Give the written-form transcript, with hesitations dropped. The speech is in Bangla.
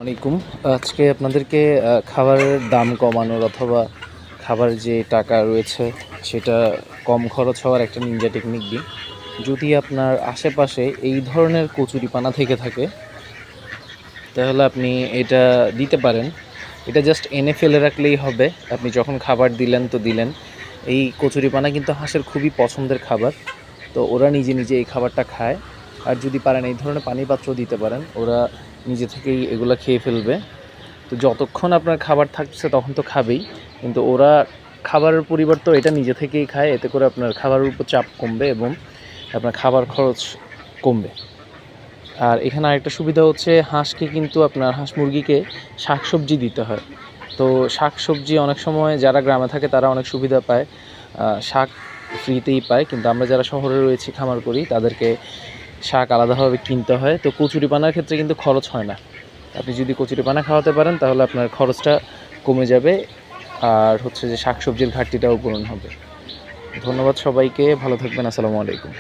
আলাইকুম। আজকে আপনাদেরকে খাবারের দাম কমানোর অথবা খাবার যে টাকা রয়েছে সেটা কম খরচ হওয়ার একটা নিনজা টেকনিক দিই। যদি আপনার আশেপাশে এই ধরনের কচুরিপানা থেকে থাকে তাহলে আপনি এটা দিতে পারেন। এটা জাস্ট এনে ফেলে রাখলেই হবে। আপনি যখন খাবার দিলেন তো দিলেন। এই কচুরিপানা কিন্তু হাঁসের খুবই পছন্দের খাবার, তো ওরা নিজে নিজে এই খাবারটা খায়। আর যদি পারেন এই ধরনের পানি পাত্র দিতে পারেন, ওরা নিজে থেকেই এগুলো খেয়ে ফেলবে। তো যতক্ষণ আপনার খাবার থাকছে তখন তো খাবেই, কিন্তু ওরা খাবারের পরিবর্তে এটা নিজে থেকেই খায়। এতে করে আপনার খাবারের উপর চাপ কমবে এবং আপনার খাবার খরচ কমবে। আর এখানে আরেকটা সুবিধা হচ্ছে, হাঁসকে কিন্তু আপনার হাঁস মুরগিকে শাকসবজি দিতে হয়। তো শাকসবজি অনেক সময় যারা গ্রামে থাকে তারা অনেক সুবিধা পায়, শাক ফ্রিতেই পায়, কিন্তু আমরা যারা শহরে রয়েছি খামার করি তাদেরকে শাক আলাদাভাবে কিনতে হয়। তো কচুরিপানার ক্ষেত্রে কিন্তু খরচ হয় না। আপনি যদি কচুরিপানা খাওয়াতে পারেন তাহলে আপনার খরচটা কমে যাবে, আর হচ্ছে যে শাকসবজির ঘাটতিটাও পূরণ হবে। ধন্যবাদ সবাইকে, ভালো থাকবেন। আসসালামু আলাইকুম।